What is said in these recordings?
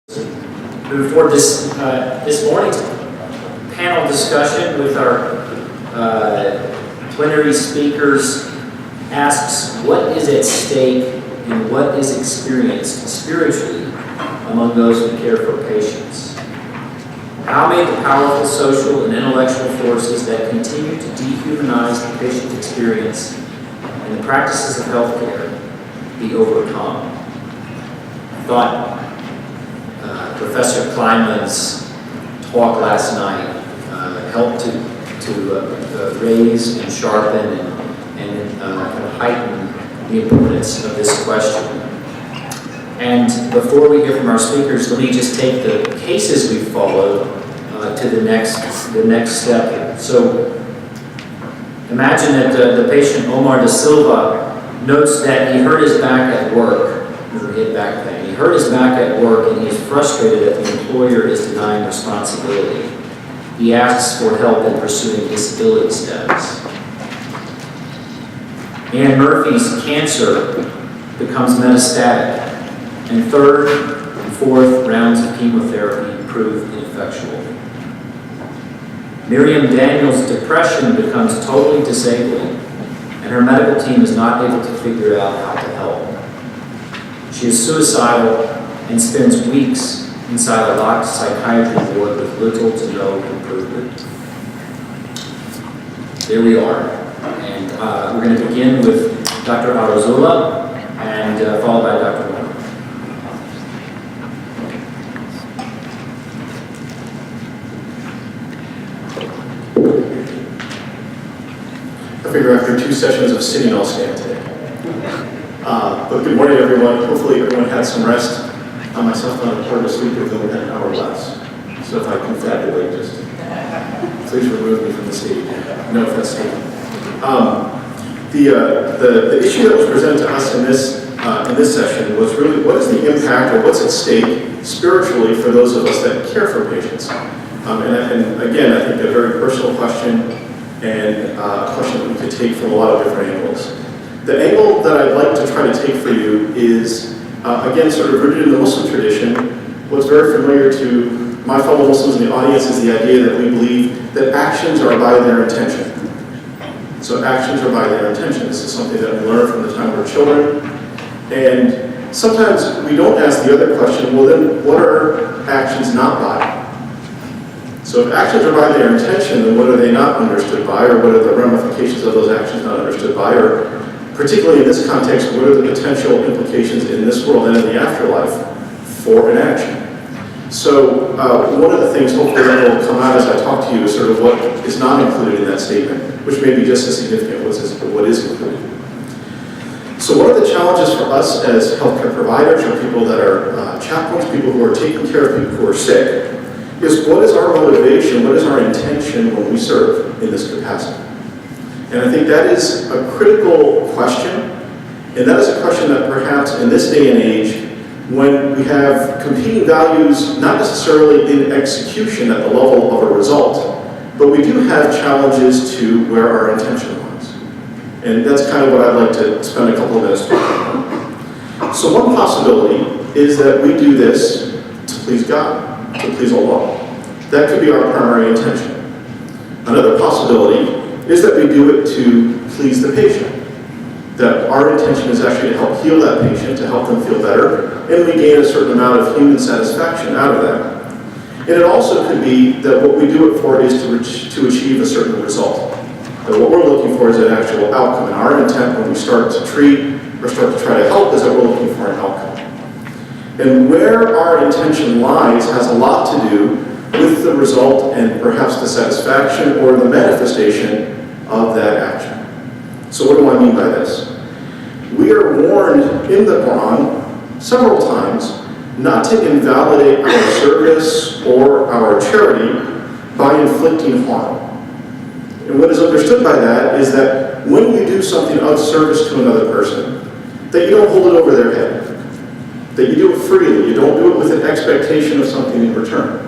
Move forward this morning's panel discussion with our plenary speakers asks what is at stake and what is experienced spiritually among those who care for patients. How may the powerful social and intellectual forces that continue to dehumanize the patient experience and the practices of healthcare be overcome? I thought Professor Kleinman's talk last night helped to raise and sharpen and kind of heighten the importance of this question. And before we hear from our speakers, let me just take the cases we've followed to the next step. So imagine that the patient Omar da Silva notes that he hurt his back at work. He had back pain. He hurt his back at work and he is frustrated that the employer is denying responsibility. He asks for help in pursuing disability status. Ann Murphy's cancer becomes metastatic, and third and fourth rounds of chemotherapy prove ineffectual. Miriam Daniels' depression becomes totally disabling, and her medical team is not able to figure out how to help. She is suicidal and spends weeks inside a locked psychiatry ward with little to no improvement. There we are. And we're going to begin with Dr. Arozula and followed by Dr. Moore. I figure after 2 sessions of sitting, I'll stand today. But good morning, everyone. Hopefully everyone had some rest. Myself, I'm part of a sleep with only an hour less. So if I confabulate, just please remove me from the stage. No offense taken. The issue that was presented to us in this session was really what is the impact or what's at stake spiritually for those of us that care for patients. And again, I think a very personal question and a question that we could take from a lot of different angles. The angle that I'd like to try to take for you is, again, sort of rooted in the Muslim tradition. What's very familiar to my fellow Muslims in the audience is the idea that we believe that actions are by their intention. So actions are by their intention. This is something that we learn from the time we're children. And sometimes we don't ask the other question, well then what are actions not by? So if actions are by their intention, then what are they not understood by, or what are the ramifications of those actions not understood by, or particularly in this context, what are the potential implications in this world and in the afterlife for an action? So one of the things hopefully that will come out as I talk to you is sort of what is not included in that statement, which may be just as significant as what is included. So one of the challenges for us as healthcare providers or people that are chaplains, people who are taking care of people who are sick, is what is our motivation, what is our intention when we serve in this capacity? And I think that is a critical question, and that is a question that perhaps in this day and age, when we have competing values, not necessarily in execution at the level of a result, but we do have challenges to where our intention lies. And that's kind of what I'd like to spend a couple of minutes talking about. So one possibility is that we do this to please God, to please Allah. That could be our primary intention. Another possibility is that we do it to please the patient. That our intention is actually to help heal that patient, to help them feel better, and we gain a certain amount of human satisfaction out of that. And it also could be that what we do it for is to achieve a certain result. That what we're looking for is an actual outcome. And our intent when we start to treat or start to try to help is that we're looking for an outcome. And where our intention lies has a lot to do with the result and perhaps the satisfaction or the manifestation of that action. So what do I mean by this? We are warned in the Quran several times not to invalidate our service or our charity by inflicting harm. And what is understood by that is that when you do something of service to another person, that you don't hold it over their head. That you do it freely. You don't do it with an expectation of something in return.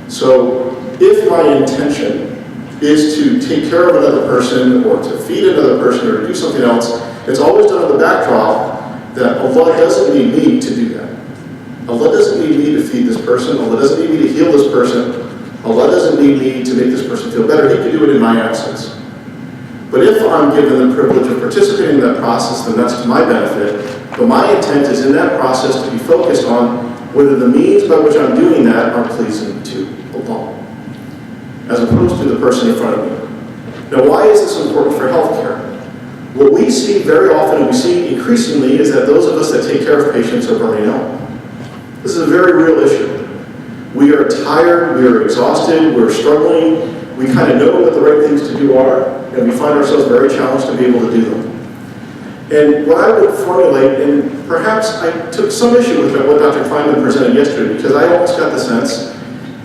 So if my intention is to take care of another person or to feed another person or to do something else, it's always done on the backdrop that Allah doesn't need me to do that. Allah doesn't need need me to feed this person. Allah doesn't need me to heal this person. Allah doesn't need me to make this person feel better. He can do it in my absence. But if I'm given the privilege of participating in that process, then that's to my benefit. But my intent is in that process to be focused on whether the means by which I'm doing that are pleasing to Allah, as opposed to the person in front of me. Now, why is this important for healthcare? What we see very often, and we see increasingly, is that those of us that take care of patients are burning out. This is a very real issue. We are tired, we are exhausted, we're struggling, we kind of know what the right things to do are, and we find ourselves very challenged to be able to do them. And what I would formulate, and perhaps I took some issue with what Dr. Kleinman presented yesterday, because I almost got the sense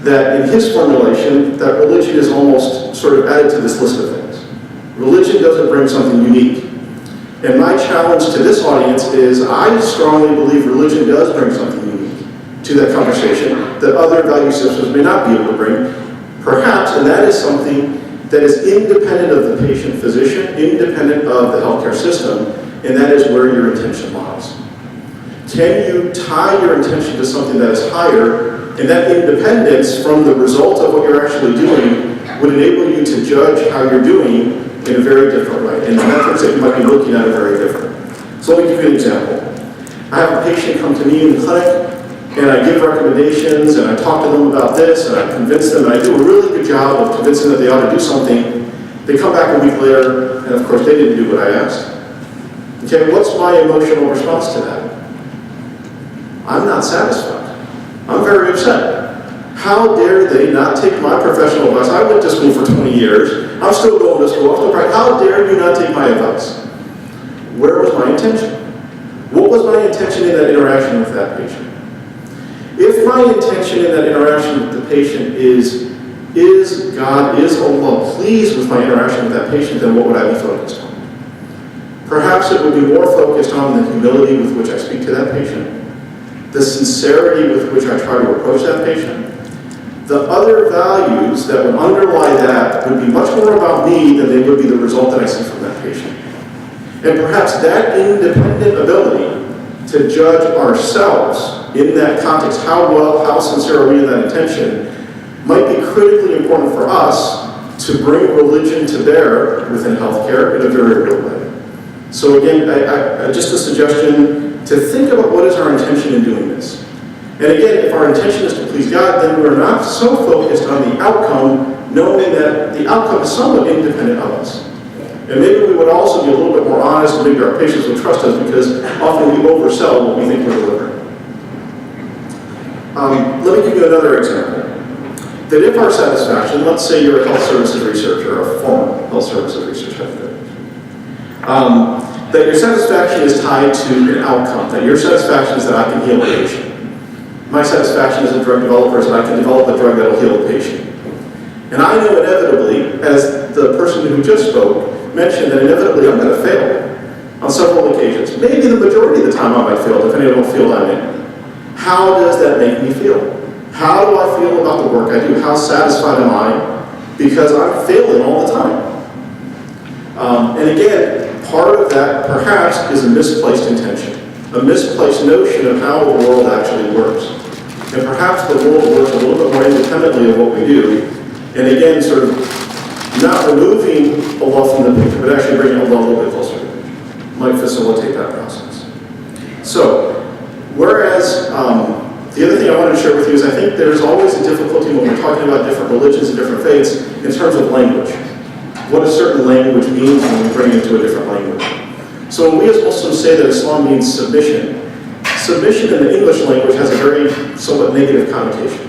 that in his formulation, that religion is almost sort of added to this list of things. Religion doesn't bring something unique. And my challenge to this audience is I strongly believe religion does bring something unique to that conversation that other value systems may not be able to bring, perhaps, and that is something that is independent of the patient-physician, independent of the healthcare system, and that is where your intention lies. Can you tie your intention to something that is higher, and that independence from the result of what you're actually doing would enable you to judge how you're doing in a very different way, and the metrics that you might be looking at are very different. So let me give you an example. I have a patient come to me in the clinic, and I give recommendations, and I talk to them about this, and I convince them, and I do a really good job of convincing them that they ought to do something. They come back a week later, and of course they didn't do what I asked. Okay, what's my emotional response to that? I'm not satisfied. I'm very upset. How dare they not take my professional advice? I went to school for 20 years. I'm still going to school. I'm still practicing. How dare you not take my advice? Where was my intention? What was my intention in that interaction with that patient? If my intention in that interaction with the patient is God, is Allah pleased with my interaction with that patient, then what would I be focused on? Perhaps it would be more focused on the humility with which I speak to that patient, the sincerity with which I try to approach that patient. The other values that would underlie that would be much more about me than they would be the result that I see from that patient. And perhaps that independent ability to judge ourselves in that context, how sincere are we in that intention, might be critically important for us to bring religion to bear within healthcare in a very real way. So again, just a suggestion to think about what is our intention in doing this. And again, if our intention is to please God, then we're not so focused on the outcome, knowing that the outcome is somewhat independent of us. And maybe we would also be a little bit more honest, and maybe our patients would trust us, because often we oversell what we think we're delivering. Let me give you another example. That if our satisfaction, let's say you're a health services researcher, or a former health services researcher, that your satisfaction is tied to an outcome, that your satisfaction is that I can heal a patient. My satisfaction as a drug developer is that I can develop a drug that will heal a patient. And I know inevitably, as the person who just spoke mentioned, that inevitably I'm going to fail on several occasions. Maybe the majority of the time I might fail, depending on what field I'm in. How does that make me feel? How do I feel about the work I do? How satisfied am I? Because I'm failing all the time. And again, part of that perhaps is a misplaced intention, a misplaced notion of how the world actually works. And perhaps the world works a little bit more independently of what we do. And again, sort of not removing Allah from the picture, but actually bringing Allah a little bit closer to the picture might facilitate that process. So, whereas the other thing I wanted to share with you is I think there's always a difficulty when we're talking about different religions and different faiths in terms of language. What a certain language means when we bring it into a different language. So when we as Muslims say that Islam means submission, submission in the English language has a very somewhat negative connotation,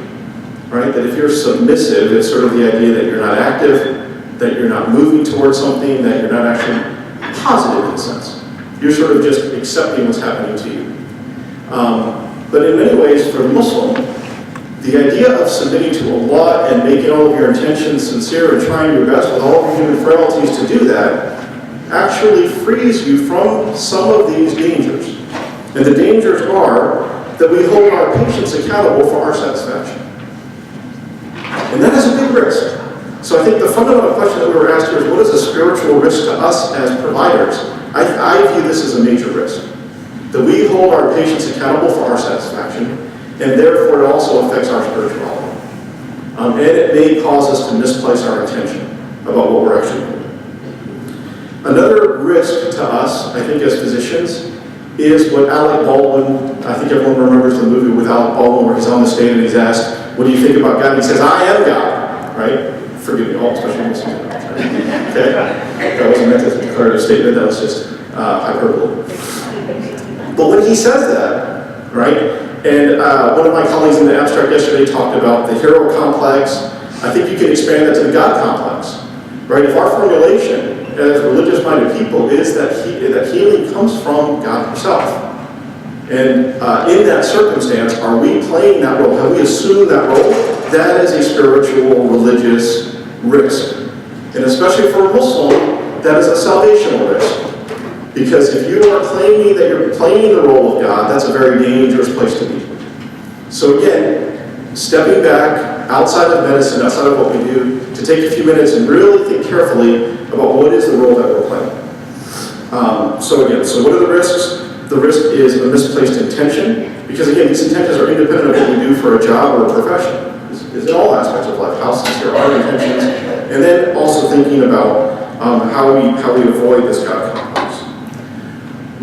right? That if you're submissive, it's sort of the idea that you're not active, that you're not moving towards something, that you're not actually positive in a sense. You're sort of just accepting what's happening to you. But in many ways, for a Muslim, the idea of submitting to Allah and making all of your intentions sincere and trying your best with all of your human frailties to do that actually frees you from some of these dangers. And the dangers are that we hold our patients accountable for our satisfaction. And that is a big risk. So I think the fundamental question that we were asked here is, what is a spiritual risk to us as providers? I view this as a major risk. That we hold our patients accountable for our satisfaction. and therefore it also affects our spirituality. And it may cause us to misplace our attention about what we're actually doing. Another risk to us, I think, as physicians, is what Alec Baldwin, I think everyone remembers the movie with Alec Baldwin where he's on the stage and he's asked, what do you think about God? And he says, I am God, right? Forgive me, all especially listening to that. Okay? That wasn't meant as a declarative statement, that was just hyperbole. But when he says that, right, and one of my colleagues in the abstract yesterday talked about the hero complex, I think you can expand that to the God complex, right? If our formulation as religious-minded people is that healing comes from God himself. And in that circumstance, are we playing that role? Have we assumed that role? That is a spiritual, religious risk. And especially for a Muslim, that is a salvational risk. Because if you are claiming that you're playing the role of God, that's a very dangerous place to be. So again, stepping back outside of medicine, outside of what we do, to take a few minutes and really think carefully about what is the role that we're playing. So what are the risks? The risk is a misplaced intention, because again, these intentions are independent of what we do for a job or a profession. It's in all aspects of life, how sincere our intentions, and then also thinking about how we avoid this God complex.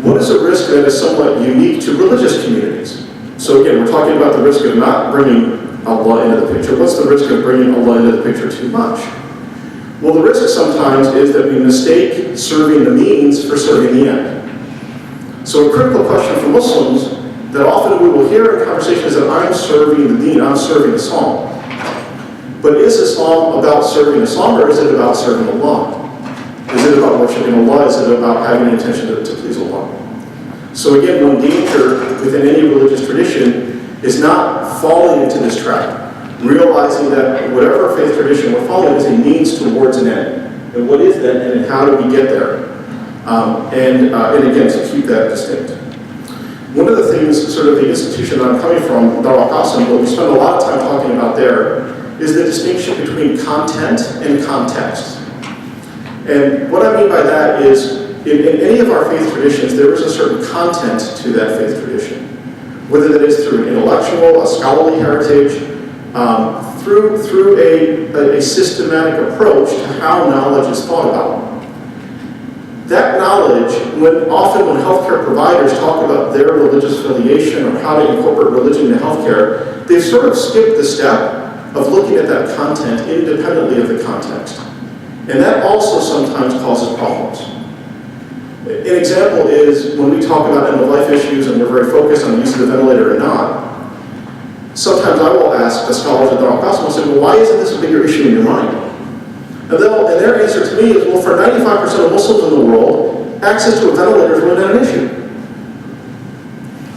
What is a risk that is somewhat unique to religious communities? So again, we're talking about the risk of not bringing Allah into the picture. What's the risk of bringing Allah into the picture too much? Well, the risk sometimes is that we mistake serving the means for serving the end. So a critical question for Muslims that often we will hear in conversations is that I'm serving the deen, I'm serving Islam. But is Islam about serving Islam, or is it about serving Allah? Is it about worshiping Allah? Is it about having an intention to please Allah? So again, one danger within any religious tradition is not falling into this trap, realizing that whatever faith tradition we're following is a means towards an end. And what is that end, and how do we get there? And again, to keep that distinct. One of the things, sort of the institution that I'm coming from, Dar al-Qasim, what we spend a lot of time talking about there is the distinction between content and context. And what I mean by that is, in any of our faith traditions, there is a certain content to that faith tradition. Whether that is through an intellectual, a scholarly heritage, through a systematic approach to how knowledge is thought about. That knowledge, often when healthcare providers talk about their religious affiliation or how to incorporate religion into healthcare, they've sort of skipped the step of looking at that content independently of the context. And that also sometimes causes problems. An example is when we talk about end-of-life issues and we're very focused on the use of the ventilator or not, sometimes I will ask the scholars at Dar al-Qasim, I'll say, well, why isn't this a bigger issue in your mind? And their answer to me is, well, for 95% of Muslims in the world, access to a ventilator is really not an issue.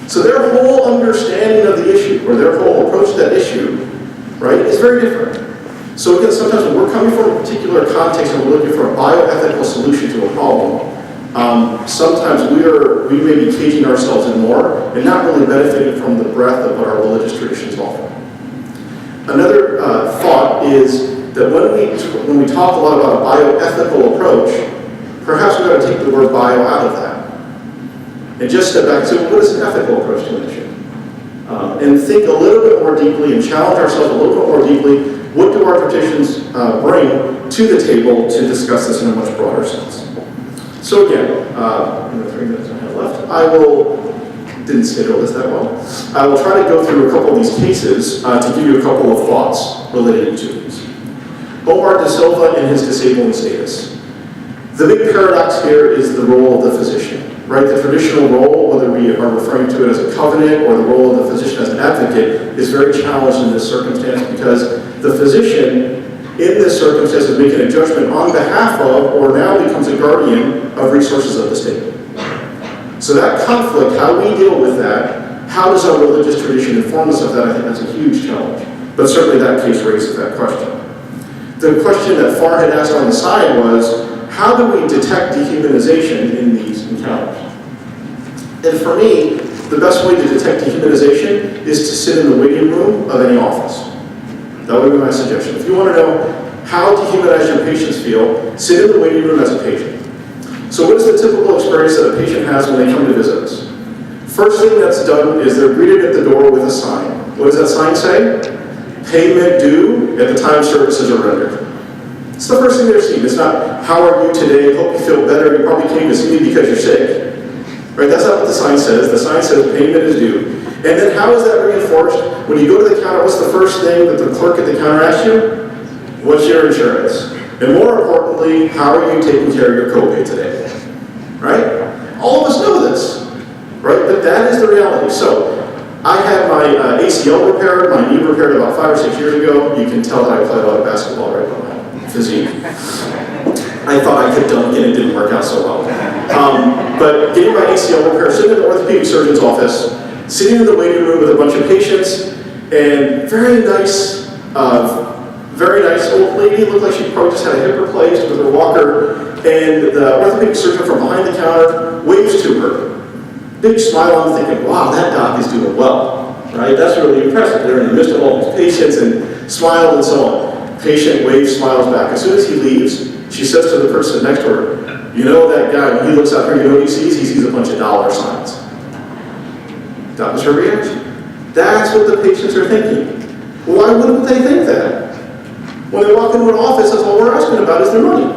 So their whole understanding of the issue, or their whole approach to that issue, right, is very different. So again, sometimes when we're coming from a particular context and we're looking for a bioethical solution to a problem, sometimes we may be caging ourselves in more and not really benefiting from the breadth of what our religious traditions offer. Another thought is that when we talk a lot about a bioethical approach, perhaps we've got to take the word bio out of that and just step back and say, well, what is an ethical approach to an issue? And think a little bit more deeply and challenge ourselves a little bit more deeply. What do our traditions bring to the table to discuss this in a much broader sense? So again, in the 3 minutes I have left, didn't schedule this that well. I will try to go through a couple of these cases to give you a couple of thoughts related to these. Omar da Silva and his disabling status. The big paradox here is the role of the physician, right? The traditional role, whether we are referring to it as a covenant or the role of the physician as an advocate, is very challenged in this circumstance because the physician in this circumstance is making a judgment on behalf of, or now becomes a guardian of resources of the state. So that conflict, how we deal with that, how does our religious tradition inform us of that, I think that's a huge challenge. But certainly that case raises that question. The question that Farr had asked on the side was, how do we detect dehumanization in these encounters? And for me, the best way to detect dehumanization is to sit in the waiting room of any office. That would be my suggestion. If you want to know how dehumanized your patients feel, sit in the waiting room as a patient. So what is the typical experience that a patient has when they come to visit us? First thing that's done is they're greeted at the door with a sign. What does that sign say? Payment due at the time services are rendered. It's the first thing they're seeing. It's not, how are you today? Hope you feel better. You probably came to see me because you're sick. Right? That's not what the sign says. The sign says payment is due. And then how is that reinforced? When you go to the counter, what's the first thing that the clerk at the counter asks you? What's your insurance? And more importantly, how are you taking care of your copay today? Right? All of us know this. Right? But that is the reality. So, I had my ACL repaired, my knee repaired about 5 or 6 years ago. You can tell that I played a lot of basketball right by my physique. I thought I could dunk and it didn't work out so well. But getting my ACL repaired, sitting in the orthopedic surgeon's office, sitting in the waiting room with a bunch of patients, and very nice old lady, looked like she probably just had a hip replaced with her walker, and the orthopedic surgeon from behind the counter waves to her. Big smile on, thinking, wow, that doc is doing well, right? That's really impressive. They're in the midst of all these patients and smile and so on. Patient waves, smiles back. As soon as he leaves, she says to the person next to her, you know that guy, when he looks out here, you know what he sees? He sees a bunch of dollar signs. That was her reaction. That's what the patients are thinking. Why wouldn't they think that? When they walk into an office, that's all we're asking about is their money.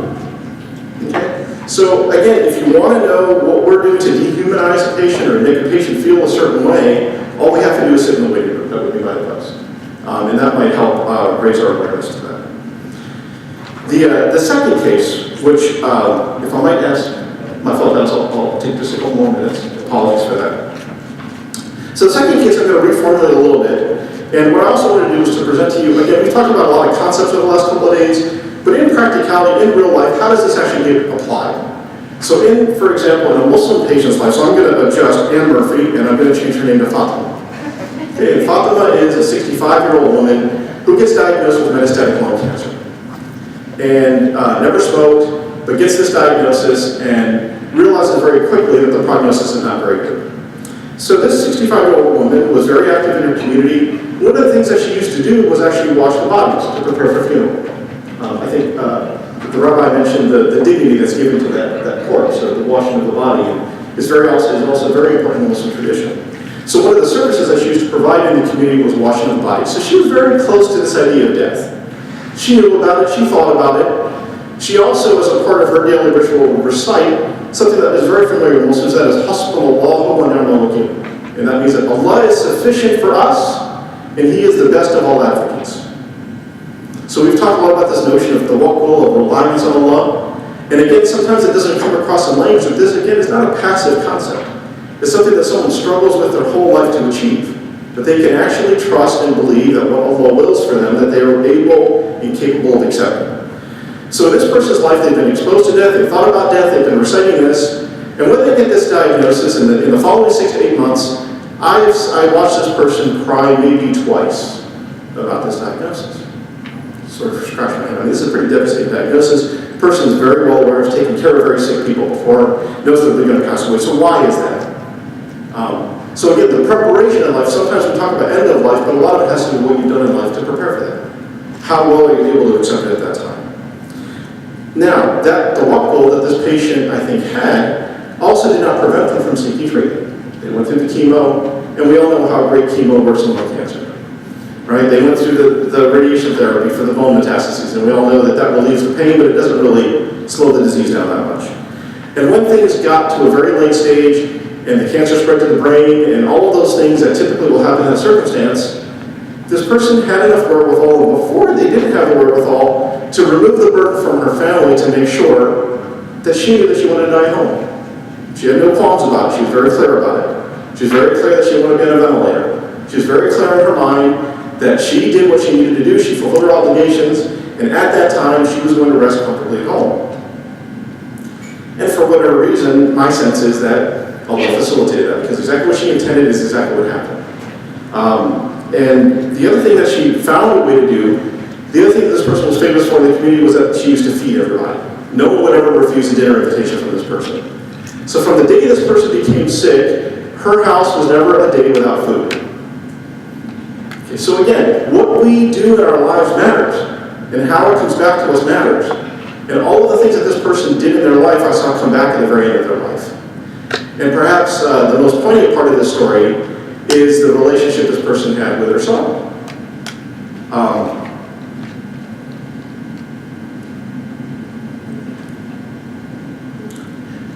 Okay? So again, if you want to know what we're doing to dehumanize a patient or make a patient feel a certain way, all we have to do is sit in the waiting room. That would be my advice. And that might help raise our awareness to that. The second case, which, if I might ask my fellow counsel, I'll take just a couple more minutes. Apologies for that. So the second case, I'm going to reformulate a little bit. And what I also want to do is to present to you, again, we've talked about a lot of concepts over the last couple of days, but in practicality, in real life, how does this actually get applied? So for example, in a Muslim patient's life, so I'm going to adjust Anne Murphy, and I'm going to change her name to Fatima. Okay, and Fatima is a 65-year-old woman who gets diagnosed with metastatic lung cancer. And never smoked, but gets this diagnosis and realizes very quickly that the prognosis is not very good. So this 65-year-old woman was very active in her community. One of the things that she used to do was actually wash the bodies to prepare for funeral. I think the rabbi mentioned the dignity that's given to that corpse, or the washing of the body, is also very important in Muslim tradition. So one of the services that she used to provide in the community was washing of the body. So she was very close to this idea of death. She knew about it, she thought about it. She also, as a part of her daily ritual, would recite something that is very familiar to Muslims, that is Hasbunallahu wa ni'mal wakeel. And that means that Allah is sufficient for us, and He is the best of all advocates. So we've talked a lot about this notion of tawakkul, of reliance on Allah. And again, sometimes it doesn't come across in language, but this, again, is not a passive concept. It's something that someone struggles with their whole life to achieve. That they can actually trust and believe that what Allah wills for them, that they are able and capable of accepting. So in this person's life, they've been exposed to death, they've thought about death, they've been reciting this, and when they get this diagnosis, in the following 6 to 8 months, I watched this person cry maybe twice about this diagnosis. Sort of scratch my head. I mean, this is a pretty devastating diagnosis. The person is very well aware of taking care of very sick people before, knows that they're going to pass away. So why is that? So again, the preparation in life, sometimes we talk about end of life, but a lot of it has to do with what you've done in life to prepare for that. How well are you able to accept it at that time? Now, the tawakkul that this patient, I think, had also did not prevent them from seeking treatment. They went through the chemo, and we all know how great chemo works in lung cancer. Right? They went through the radiation therapy for the bone metastases, and we all know that that relieves the pain, but it doesn't really slow the disease down that much. And when things got to a very late stage, and the cancer spread to the brain, and all of those things that typically will happen in that circumstance, this person had enough wherewithal, and before they didn't have the wherewithal, to remove the burden from her family to make sure that she knew that she wanted to die home. She had no qualms about it. She was very clear about it. She was very clear that she wanted to be on a ventilator. She was very clear in her mind that she did what she needed to do. She fulfilled her obligations, and at that time, she was going to rest comfortably at home. And for whatever reason, my sense is that Allah facilitated that, because exactly what she intended is exactly what happened. And the other thing that she found a way to do, the other thing that this person was famous for in the community was that she used to feed everybody. No one would ever refuse a dinner invitation from this person. So from the day this person became sick, her house was never a day without food. Okay, so again, what we do in our lives matters, and how it comes back to us matters. And all of the things that this person did in their life, I saw come back at the very end of their life. And perhaps the most poignant part of this story is the relationship this person had with her son.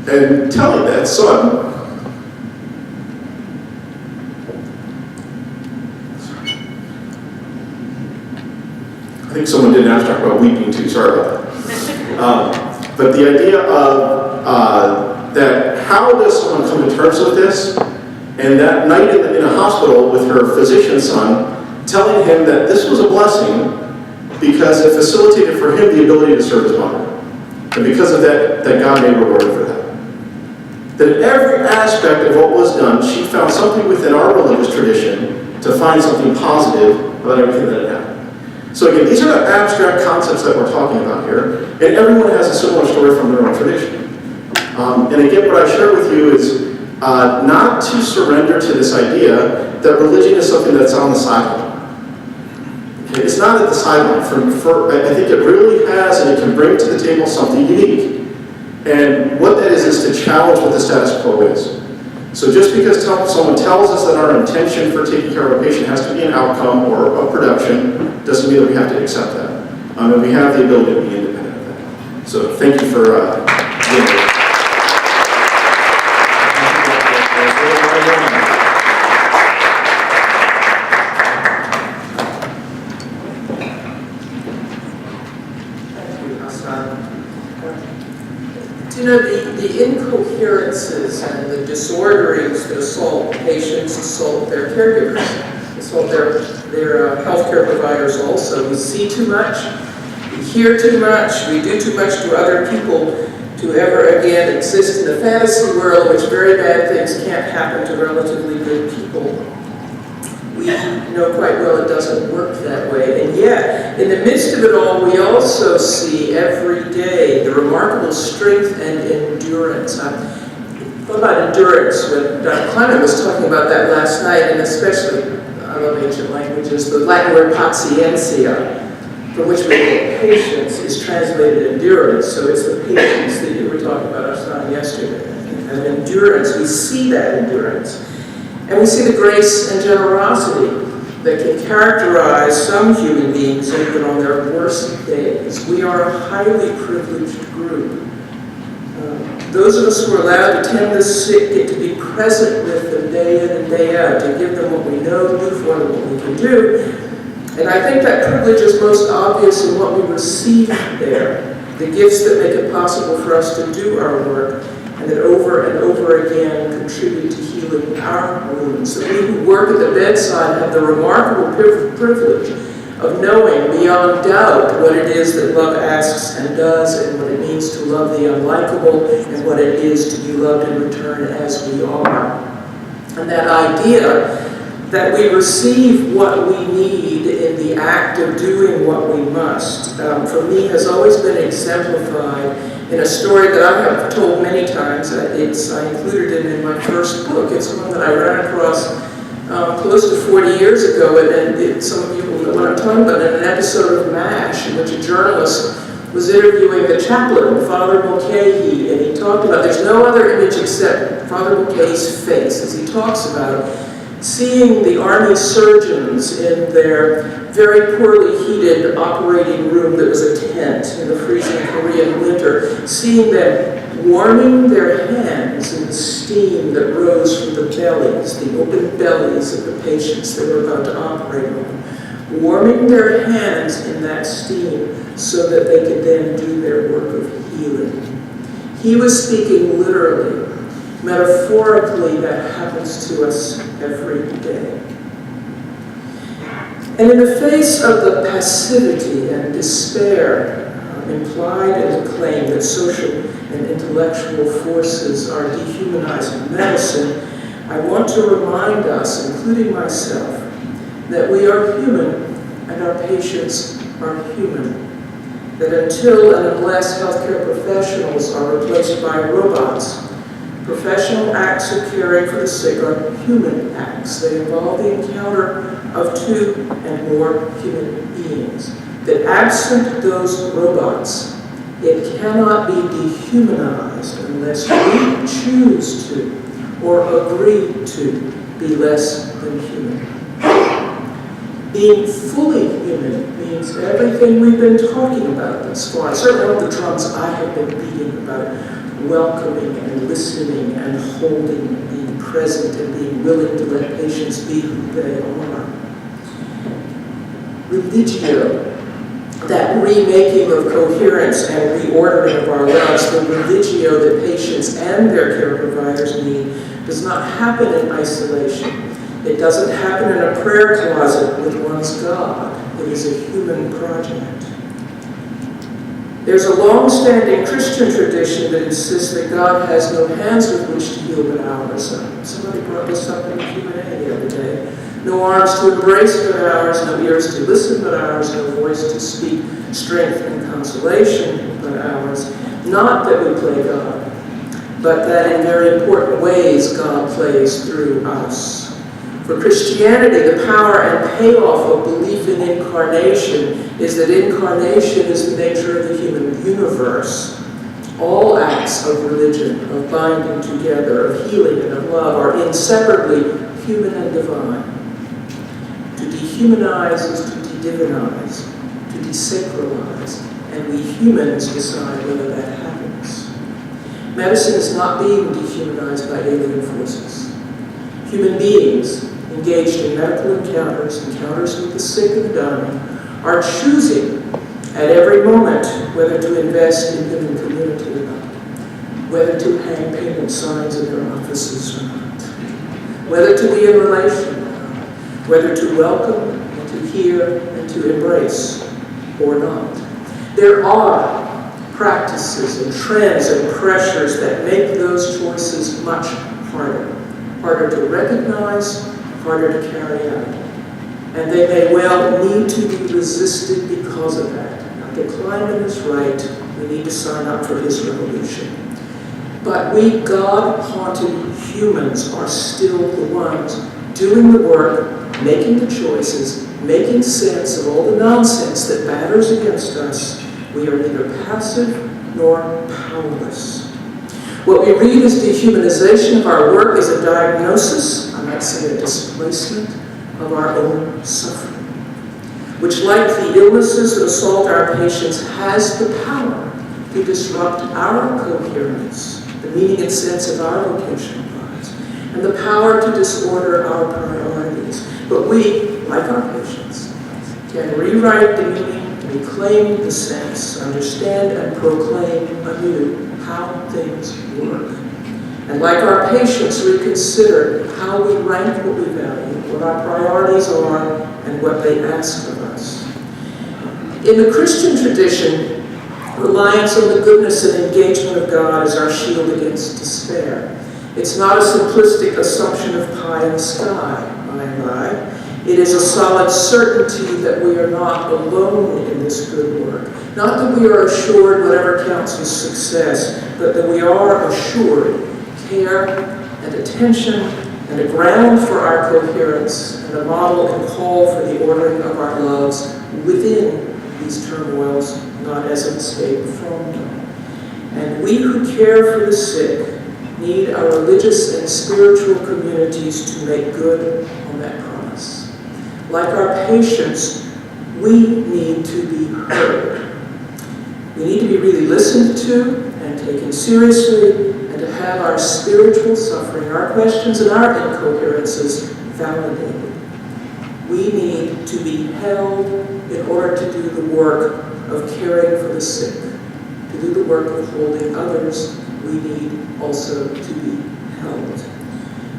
And telling that son, I think someone didn't have to talk about weeping too, sorry about that. But the idea of that, how does someone come to terms with this? And that night in a hospital with her physician son, telling him that this was a blessing because it facilitated for him the ability to serve his mother. And because of that, that God may reward her for that. That in every aspect of what was done, she found something within our religious tradition to find something positive about everything that had happened. So again, these are not abstract concepts that we're talking about here, and everyone has a similar story from their own tradition. And again, what I share with you is not to surrender to this idea that religion is something that's on the sideline. Okay, it's not at the sideline. I think it really has, and it can bring to the table something unique. And what that is to challenge what the status quo is. So just because someone tells us that our intention for taking care of a patient has to be an outcome or a production, doesn't mean that we have to accept that. And we have the ability to be independent of that. So thank you for being here. You know, the incoherences and the disorderings that assault patients, assault their caregivers, assault their healthcare providers also. We see too much, we hear too much, we do too much to other people to ever again exist in the fantasy world in which very bad things can't happen to relatively good people. We know quite well it doesn't work that way. And yet, in the midst of it all, we also see every day the remarkable strength and endurance. I thought about endurance when Dr. Clement was talking about that last night, and especially, I love ancient languages, the Latin word patientia, from which we get patience, is translated endurance. So it's the patience that you were talking about us on yesterday. And endurance, we see that endurance. And we see the grace and generosity that can characterize some human beings even on their worst days. We are a highly privileged group. Those of us who are allowed to tend the sick get to be present with them day in and day out, to give them what we know, do for them what we can do. And I think that privilege is most obvious in what we receive there, the gifts that make it possible for us to do our work, and that over and over again contribute to healing our wounds. That we who work at the bedside have the remarkable privilege of knowing beyond doubt what it is that love asks and does, and what it means to love the unlikable, and what it is to be loved in return as we are. And that idea that we receive what we need in the act of doing what we must, for me has always been exemplified in a story that I have told many times. I included it in my first book. It's one that I ran across close to 40 years ago, and some of you will know what I'm talking about, in an episode of MASH, in which a journalist was interviewing the chaplain, Father Mulcahy, and he talked about, there's no other image except Father Mulcahy's face, as he talks about seeing the army surgeons in their very poorly heated operating room that was a tent in the freezing Korean winter, seeing them warming their hands in the steam that rose from the bellies, the open bellies of the patients they were about to operate on, warming their hands in that steam so that they could then do their work of healing. He was speaking literally. Metaphorically, that happens to us every day. And in the face of the passivity and despair implied in the claim that social and intellectual forces are dehumanizing medicine, I want to remind us, including myself, that we are human and our patients are human. That until and unless healthcare professionals are replaced by robots, professional acts of caring for the sick are human acts. They involve the encounter of two and more human beings. That absent those robots, it cannot be dehumanized unless we choose to or agree to be less than human. Being fully human means everything we've been talking about thus far. Certainly all the drums I have been beating about welcoming and listening and holding and being present and being willing to let patients be who they are. Religio, that remaking of coherence and reordering of our lives, the religio that patients and their care providers need, does not happen in isolation. It doesn't happen in a prayer closet with one's God. It is a human project. There's a long-standing Christian tradition that insists that God has no hands with which to heal but ours. Somebody brought this up in the Q&A the other day. No arms to embrace but ours, no ears to listen but ours, no voice to speak strength and consolation but ours. Not that we play God, but that in very important ways God plays through us. For Christianity, the power and payoff of belief in incarnation is that incarnation is the nature of the human universe. All acts of religion, of binding together, of healing and of love are inseparably human and divine. To dehumanize is to de-divinize, to desacralize, and we humans decide whether that happens. Medicine is not being dehumanized by alien forces. Human beings engaged in medical encounters with the sick and the dying, are choosing at every moment whether to invest in human community or not, whether to hang payment signs in their offices or not, whether to be in relation or not, whether to welcome and to hear and to embrace or not. There are practices and trends and pressures that make those choices much harder. Harder to recognize, harder to carry out. And they may well need to be resisted because of that. Now, to Kleinman is right, we need to sign up for his revolution. But we God-haunted humans are still the ones doing the work, making the choices, making sense of all the nonsense that batters against us. We are neither passive nor powerless. What we read as dehumanization of our work is a diagnosis, I might say a displacement, of our own suffering, which, like the illnesses that assault our patients, has the power to disrupt our coherence, the meaning and sense of our vocational lives, and the power to disorder our priorities. But we, like our patients, can rewrite the meaning, reclaim the sense, understand and proclaim anew how things work. And like our patients, reconsider how we rank what we value, what our priorities are, and what they ask of us. In the Christian tradition, reliance on the goodness and engagement of God is our shield against despair. It's not a simplistic assumption of pie in the sky, by and by. It is a solid certainty that we are not alone in this good work. Not that we are assured whatever counts as success, but that we are assured care and attention and a ground for our coherence and a model and call for the ordering of our loves within these turmoils, not as an escape from them. And we who care for the sick need our religious and spiritual communities to make good on that promise. Like our patients, we need to be heard. We need to be really listened to and taken seriously, and to have our spiritual suffering, our questions and our incoherences validated. We need to be held in order to do the work of caring for the sick. To do the work of holding others, we need also to be held.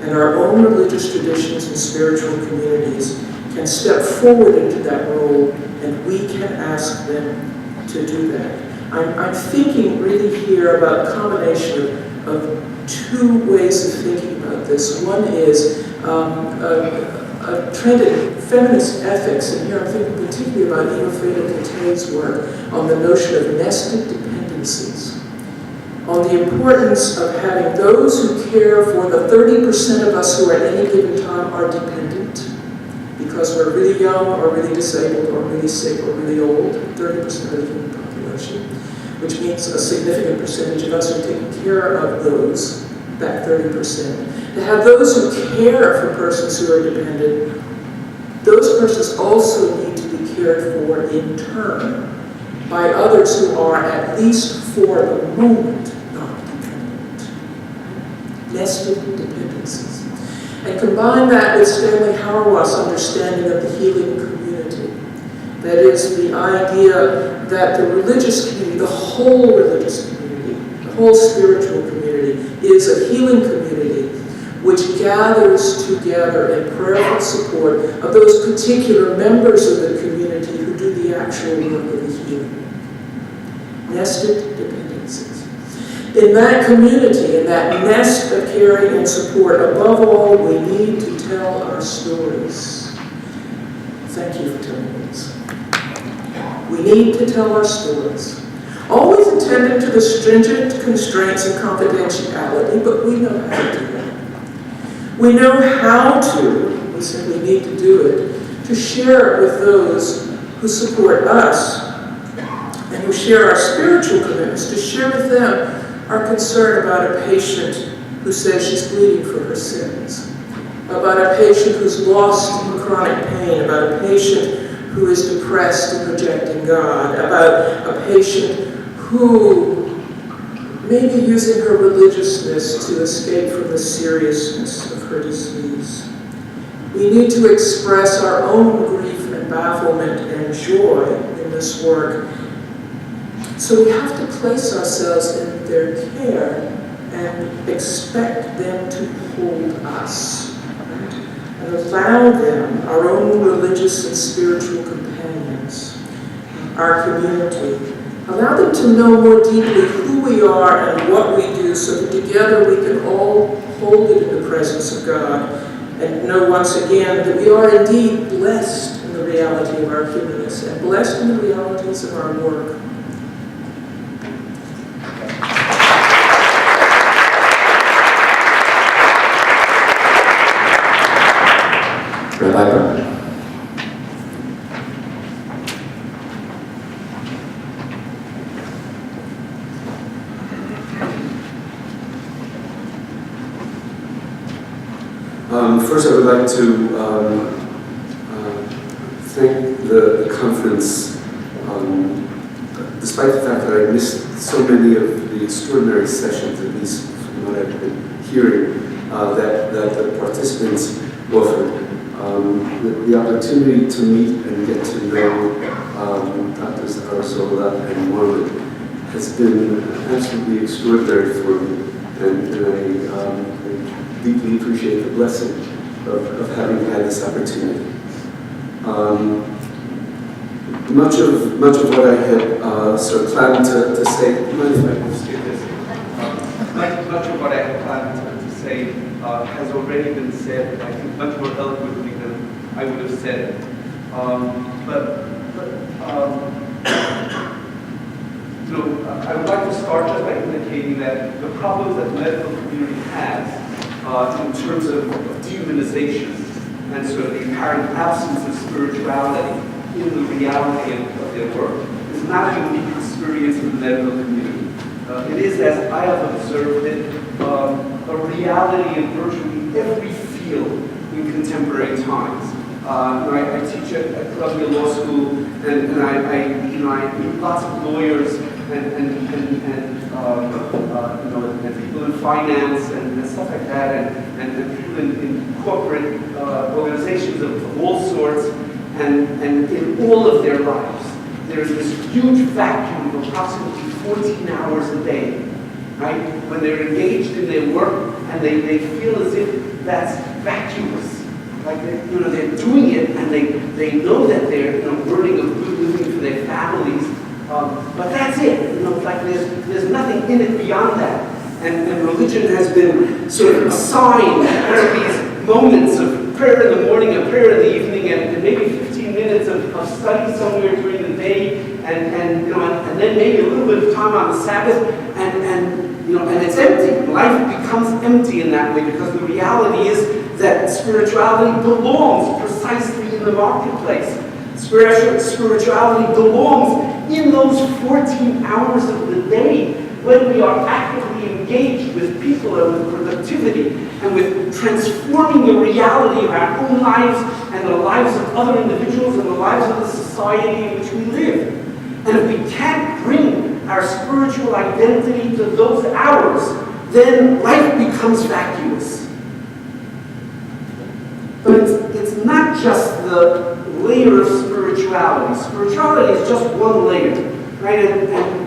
And our own religious traditions and spiritual communities can step forward into that role, and we can ask them to do that. I'm thinking really here about a combination of two ways of thinking about this. One is a trend in feminist ethics, and here I'm thinking particularly about Eva Freda-Kate's work on the notion of nested dependencies, on the importance of having those who care for the 30% of us who at any given time are dependent, because we're really young or really disabled or really sick or really old, 30% of the human population, which means a significant percentage of us are taking care of those, that 30%. to have those who care for persons who are dependent, those persons also need to be cared for in turn by others who are, at least for the moment, not dependent. Nested dependencies. And combine that with Stanley Hauerwas' understanding of the healing community. That is, the idea that the religious community, the whole religious community, the whole spiritual community, is a healing community which gathers together in prayerful support of those particular members of the community who do the actual work of the healing. Nested dependencies. In that community, in that nest of caring and support, above all, we need to tell our stories. Thank you for telling us. We need to tell our stories. Always attending to the stringent constraints of confidentiality, but we know how to do it. We know how to, we simply need to do it, to share it with those who support us and who share our spiritual commitments, to share with them our concern about a patient who says she's bleeding for her sins, about a patient who's lost in chronic pain, about a patient who is depressed and rejecting God, about a patient who may be using her religiousness to escape from the seriousness of her disease. We need to express our own grief and bafflement and joy in this work. So we have to place ourselves in their care and expect them to hold us, right? And allow them, our own religious and spiritual companions, our community, allow them to know more deeply who we are and what we do so that together we can all hold it in the presence of God and know once again that we are indeed blessed in the reality of our humanness and blessed in the realities of our work. Rabbi Brown. First, I would like to thank the conference, despite the fact that I missed so many of the extraordinary sessions, at least from what I've been hearing, that the participants offered. The opportunity to meet and get to know Drs. Arzola and Mohammed has been absolutely extraordinary for me, and I deeply appreciate the blessing of having had this opportunity. Much of what I had sort of planned to say, do you mind if I just get this? Much of what I had planned to say has already been said, I think much more eloquently than I would have said it. I would like to start just by indicating that the problems that the medical community has in terms of dehumanization and sort of the apparent absence of spirituality in the reality of their work is not a unique experience of the medical community. It is, as I have observed it, a reality in virtually every field in contemporary times. I teach at Columbia Law School, and I meet lots of lawyers and people in finance and stuff like that, and people in corporate organizations of all sorts, and in all of their lives, there's this huge vacuum of approximately 14 hours a day, right? When they're engaged in their work, and they feel as if that's vacuous. Like they're doing it, and they know that they're earning a good living for their families, but that's it. It's like there's nothing in it beyond that. And religion has been sort of assigned these moments of prayer in the morning, and prayer in the evening, and maybe 15 minutes of study somewhere during the day, and then maybe a little bit of time on the Sabbath, and it's empty. Life becomes empty in that way, because the reality is that spirituality belongs precisely in the marketplace. Spirituality belongs in those 14 hours of the day when we are actively engage with people and with productivity and with transforming the reality of our own lives and the lives of other individuals and the lives of the society in which we live. And if we can't bring our spiritual identity to those hours, then life becomes vacuous. But it's not just the layer of spirituality. Spirituality is just one layer, right? And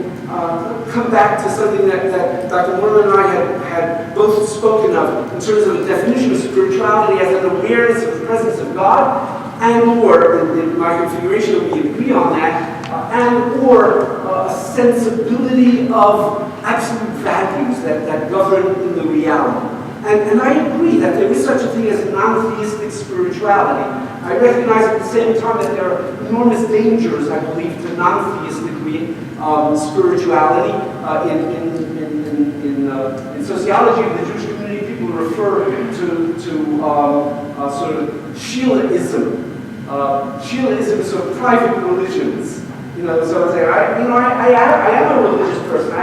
come back to something that Dr. Moore and I had both spoken of in terms of the definition of spirituality as an awareness of the presence of God, and or, in my configuration, we agree on that, and or a sensibility of absolute values that govern in the reality. And I agree that there is such a thing as non-theistic spirituality. I recognize at the same time that there are enormous dangers, I believe, to non-theistic spirituality. In sociology of the Jewish community, people refer to sort of Sheilaism. Sheilaism is sort of private religions. So I say, I am a religious person. I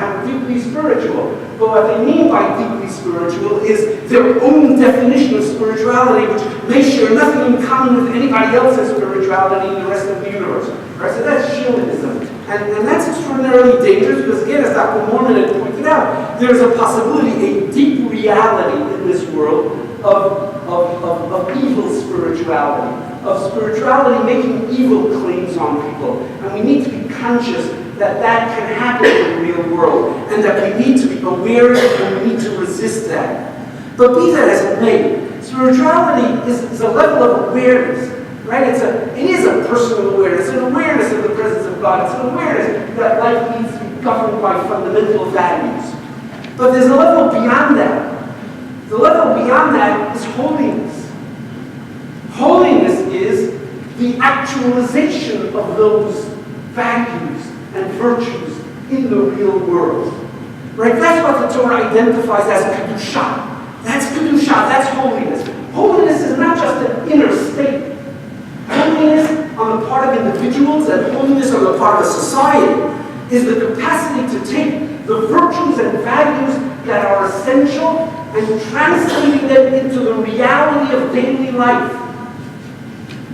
am deeply spiritual. But what they mean by deeply spiritual is their own definition of spirituality, which may share nothing in common with anybody else's spirituality in the rest of the universe. Right? So that's Sheilaism. And that's extraordinarily dangerous because, again, as Dr. Mormon had pointed out, there's a possibility, a deep reality in this world of evil spirituality, of spirituality making evil claims on people. And we need to be conscious that that can happen in the real world, and that we need to be aware of it and we need to resist that. But be that as it may, spirituality is a level of awareness, right? It is a personal awareness, an awareness of the presence of God. It's an awareness that life needs to be governed by fundamental values. But there's a level beyond that. The level beyond that is holiness. Holiness is the actualization of those values and virtues in the real world. Right? That's what the Torah identifies as Kedusha. That's Kedusha, that's holiness. Holiness is not just an inner state. Holiness on the part of individuals and holiness on the part of society is the capacity to take the virtues and values that are essential and translating them into the reality of daily life.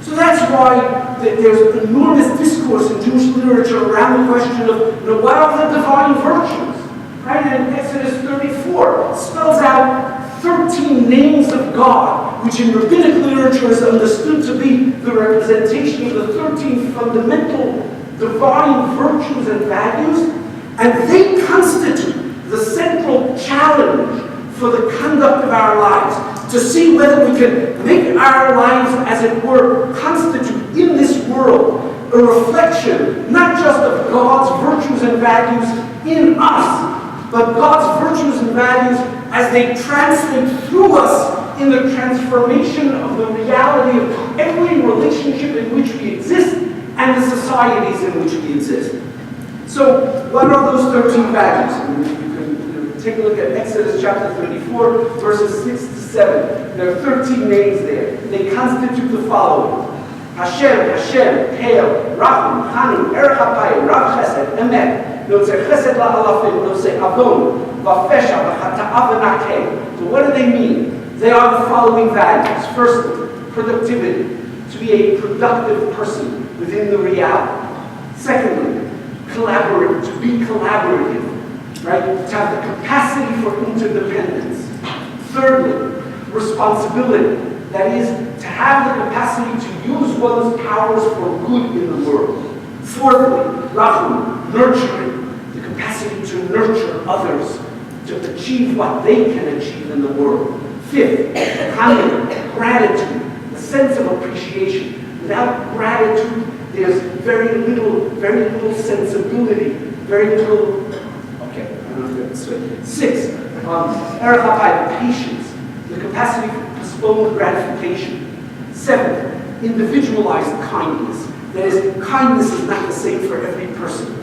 So that's why there's enormous discourse in Jewish literature around the question of what are the divine virtues? Right? And Exodus 34 spells out 13 names of God, which in rabbinic literature is understood to be the representation of the 13 fundamental divine virtues and values, and they constitute the central challenge for the conduct of our lives, to see whether we can make our lives, as it were, constitute in this world a reflection not just of God's virtues and values in us, but God's virtues and values as they translate through us in the transformation of the reality of every relationship in which we exist and the societies in which we exist. So, what are those 13 values? You can take a look at Exodus chapter 34, verses 6 to 7. There are 13 names there. They constitute the following: Hashem, Hashem, Hail, Rahum, Hanun, Erech HaPayim, Rav Chesed, Emet, Notzer Chesed LaAlafim, Notzer Avon, Vafesha, V'Chata'a V'Nakeh. So what do they mean? They are the following values. Firstly, productivity, to be a productive person within the reality. Secondly, collaborate, to be collaborative, right? To have the capacity for interdependence. Thirdly, responsibility. That is, to have the capacity to use one's powers for good in the world. Fourthly, rachum, nurturing, the capacity to nurture others, to achieve what they can achieve in the world. Fifth, kindness, gratitude, a sense of appreciation. Without gratitude, there's very little sensibility, very little, okay, I don't know if that's right. Sixth, Erech HaPayim, patience, the capacity for postponed gratification. Seventh, individualized kindness. That is, kindness is not the same for every person,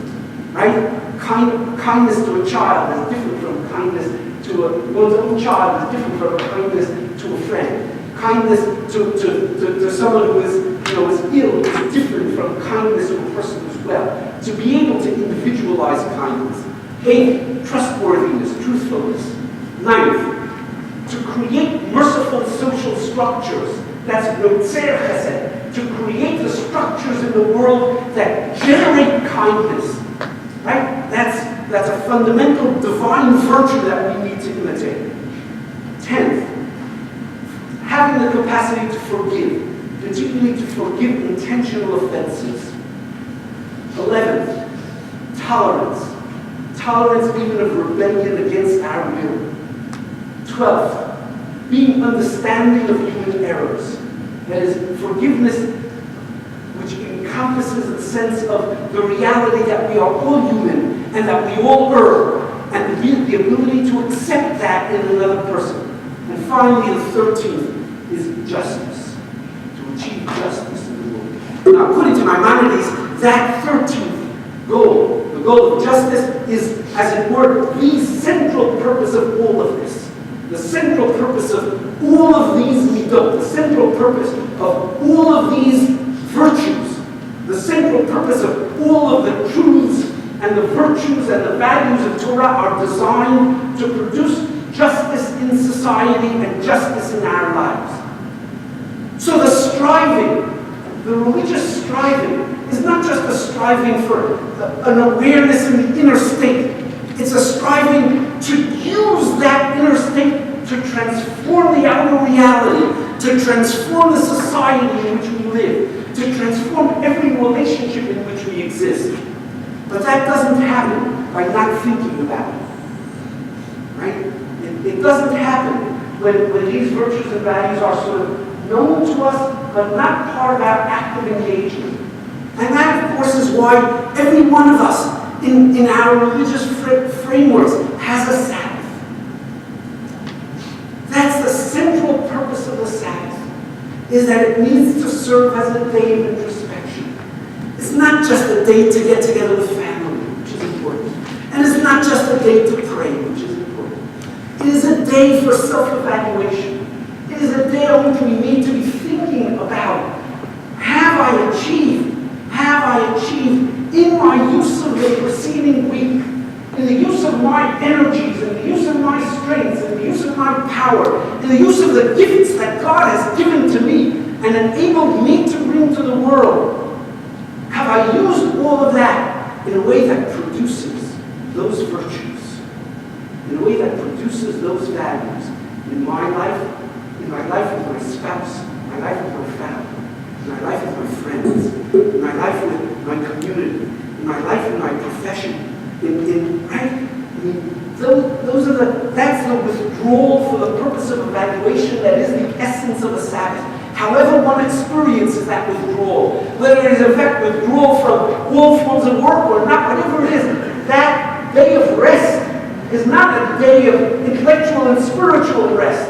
right? Kindness to a child is different from kindness to one's own child, is different from kindness to a friend. Kindness to someone who is ill is different from kindness to a person who's well. To be able to individualize kindness. Eighth, trustworthiness, truthfulness. Ninth, to create merciful social structures. That's yotzer chesed. To create the structures in the world that generate kindness. Right? That's a fundamental divine virtue that we need to imitate. 10th, having the capacity to forgive, particularly to forgive intentional offenses. 11th, tolerance. Tolerance even of rebellion against our will. 12th, being understanding of human errors. That is, forgiveness which encompasses the sense of the reality that we are all human and that we all err, and the ability to accept that in another person. And finally, the 13th is justice, to achieve justice in the world. Now, according to Maimonides, that 13th goal, the goal of justice, is, as it were, the central purpose of all of this. The central purpose of all of these midot, the central purpose of all of these virtues, the central purpose of all of the truths and the virtues and the values of Torah are designed to produce justice in society and justice in our lives. So the striving, the religious striving, is not just a striving for an awareness in the inner state. It's a striving to use that inner state to transform the outer reality, to transform the society in which we live, to transform every relationship in which we exist. But that doesn't happen by not thinking about it. Right? It doesn't happen when these virtues and values are sort of known to us, but not part of our active engagement. And that, of course, is why every one of us in our religious frameworks has a Sabbath. That's the central purpose of the Sabbath, is that it needs to serve as a day of introspection. It's not just a day to get together with family, which is important. And it's not just a day to pray, which is important. It is a day for self-evaluation. It is a day on which we need to be thinking about, have I achieved in my use of the preceding week, in the use of my energies, in the use of my strengths, in the use of my power, in the use of the gifts that God has given to me and enabled me to bring to the world, have I used all of that in a way that produces those virtues, in a way that produces those values in my life with my spouse, my life with my family, in my life with my friends, in my life with my community, in my life in my profession, right? I mean, that's the withdrawal for the purpose of evaluation that is the essence of a Sabbath. However one experiences that withdrawal, whether it is in fact withdrawal from all forms of work or not, whatever it is, that day of rest is not a day of intellectual and spiritual rest.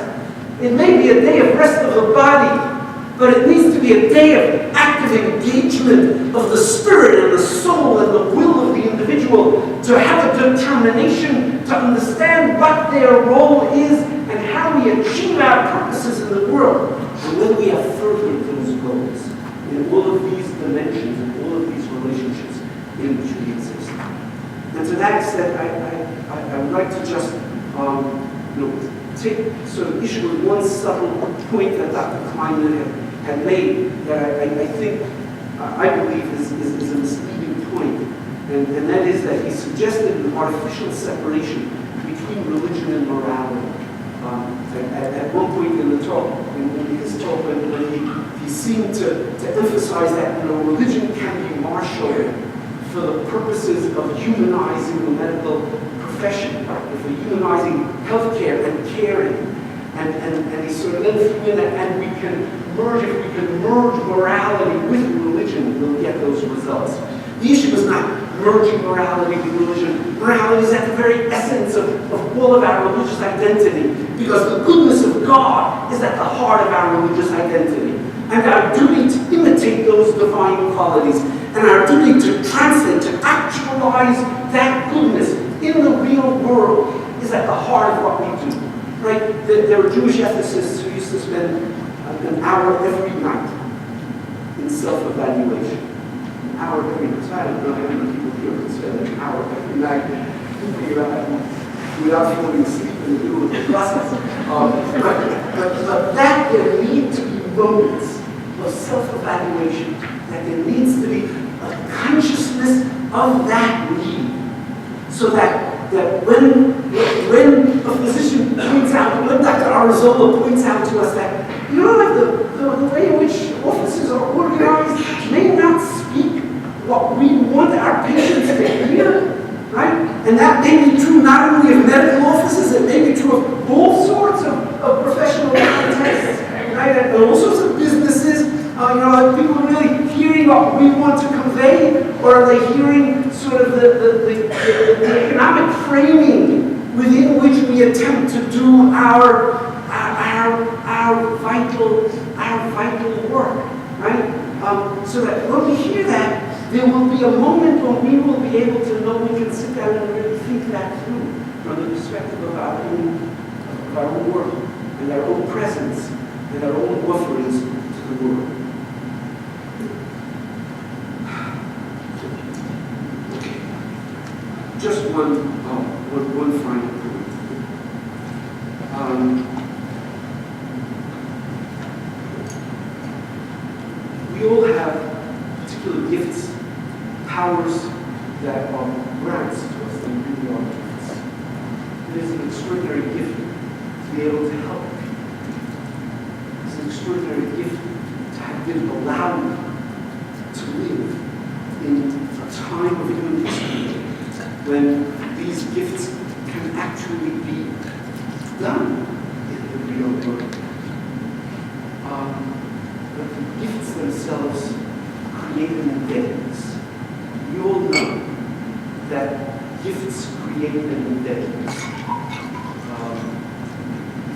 It may be a day of rest of the body, but it needs to be a day of active engagement of the spirit and the soul and the will of the individual to have a determination to understand what their role is and how we achieve our purposes in the world. And when we have furthered those goals in all of these dimensions, in all of these relationships in which we exist. And to that extent, I would like to just take sort of issue with one subtle point that Dr. Kleinman had made that I think, I believe is a misleading point. And that is that he suggested an artificial separation between religion and morality. At one point in the talk, in his talk, when he seemed to emphasize that religion can be marshaled for the purposes of humanizing the medical profession, for humanizing healthcare and caring. And he sort of then threw in that, and we can merge, if we can merge morality with religion, we'll get those results. The issue is not merging morality with religion. Morality is at the very essence of all of our religious identity, because the goodness of God is at the heart of our religious identity. And our duty to imitate those divine qualities, and our duty to translate, to actualize that goodness in the real world is at the heart of what we do. Right? There were Jewish ethicists who used to spend an hour every night in self-evaluation. An hour every night. So I don't know how many people here can spend an hour every night without falling asleep in the middle of the process. But that there need to be moments of self-evaluation, that there needs to be a consciousness of that need, so that when a physician points out, when Dr. Arzola points out to us that, like the way in which offices are organized may not speak what we want our patients to hear, right? And that may be true not only of medical offices, it may be true of all sorts of professional contexts, right? And all sorts of businesses. Are people really hearing what we want to convey, or are they hearing sort of the economic framing within which we attempt to do our vital work, right? So that when we hear that, there will be a moment when we will be able to know we can sit down and really think that through from the perspective of our own work and our own presence and our own offerings to the world. Just one final point. We all have particular gifts, powers that are grants to us and really are gifts. It is an extraordinary gift to be able to help people. It's an extraordinary gift to have been allowed to live in a time of human history when these gifts can actually be done in the real world. But the gifts themselves create an indebtedness. We all know that gifts create an indebtedness.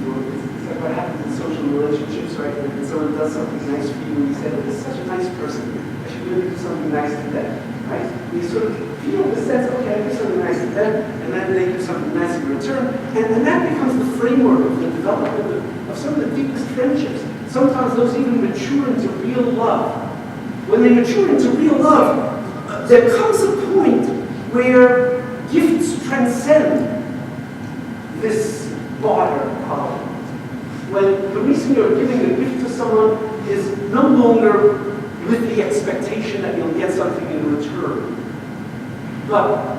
It's like what happens in social relationships, right? When someone does something nice for you and you say, oh, this is such a nice person, I should really do something nice to them, right? You sort of feel the sense, okay, I do something nice to them, and then they do something nice in return, and that becomes the framework of the development of some of the deepest friendships. Sometimes those even mature into real love. When they mature into real love, there comes a point where gifts transcend this barter problem. When the reason you're giving a gift to someone is no longer with the expectation that you'll get something in return, but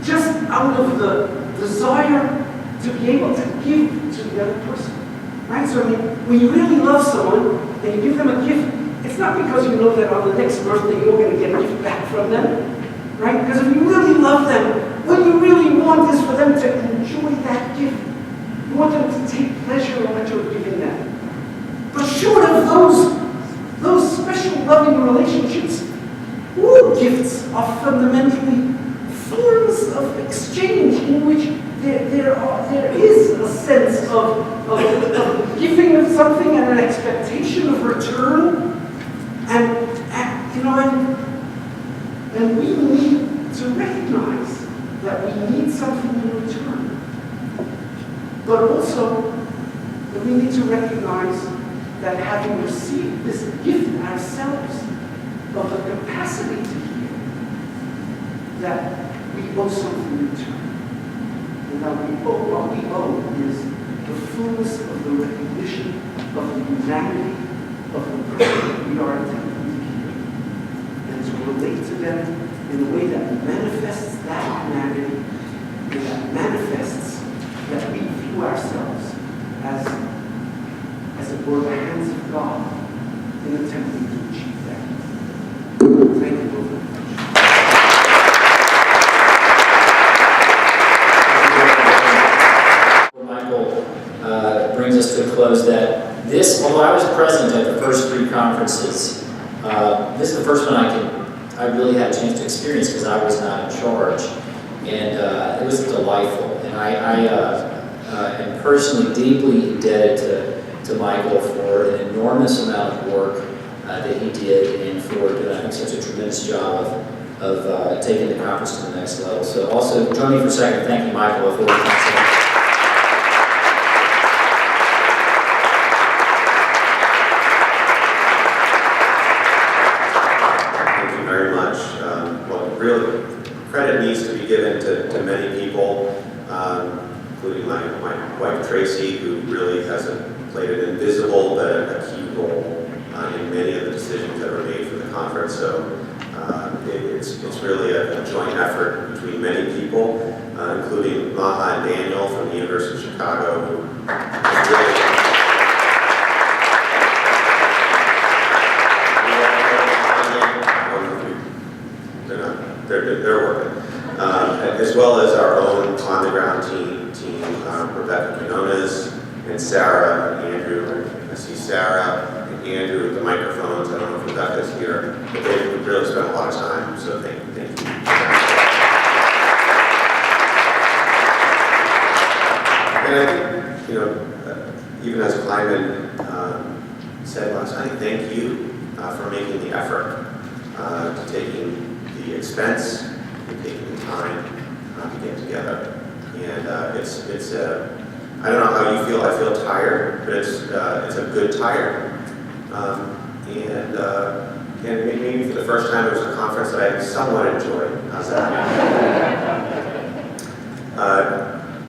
just out of the desire to be able to give to the other person. Right? So when you really love someone and you give them a gift, it's not because you know that on the next birthday you're going to get a gift back from them. Right? Because if you really love them, what you really want is for them to enjoy that gift. You want them to take pleasure in what you're giving them. But short of those special loving relationships, all gifts are fundamentally forms of exchange in which there is a sense of giving of something and an expectation of return, and we need to recognize that we need something in return, but also that we need to recognize that having received this gift ourselves of the capacity to heal, that we owe something in return. And that what we owe is the fullness of the recognition of the humanity of the person that we are attempting to heal. And to relate to them in a way that manifests that humanity, and that manifests that we view ourselves as it were the hands of God in attempting to achieve that. Thank you very much. Brings us to a close that this, although I was present at the first three conferences, this is the first one I really had a chance to experience because I was not in charge, and it was delightful. And I am personally deeply indebted to Michael for an enormous amount of work that he did and for doing, I think, such a tremendous job of taking the conference to the next level. So also, join me for a second. Thank you, Michael, for really credit needs to be given to many people, including my wife Tracy, who really has played an invisible but a key role in many of the decisions that were made for the conference. So it's really a joint effort between many people, including Maha and Daniel from the University of Chicago, who really they're working, as well as our own on-the-ground team Rebecca Quinones and Sarah and Andrew. I see Sarah and Andrew with the microphones. I don't know if Rebecca's here, but they really spent a lot of time, so thank you. And I think, even as Kleiman said last night, thank you for making the effort, to taking the expense and taking the time to get together. And I don't know how you feel. I feel tired, but it's a good tired. And maybe for the first time it was a conference that I somewhat enjoyed. How's that?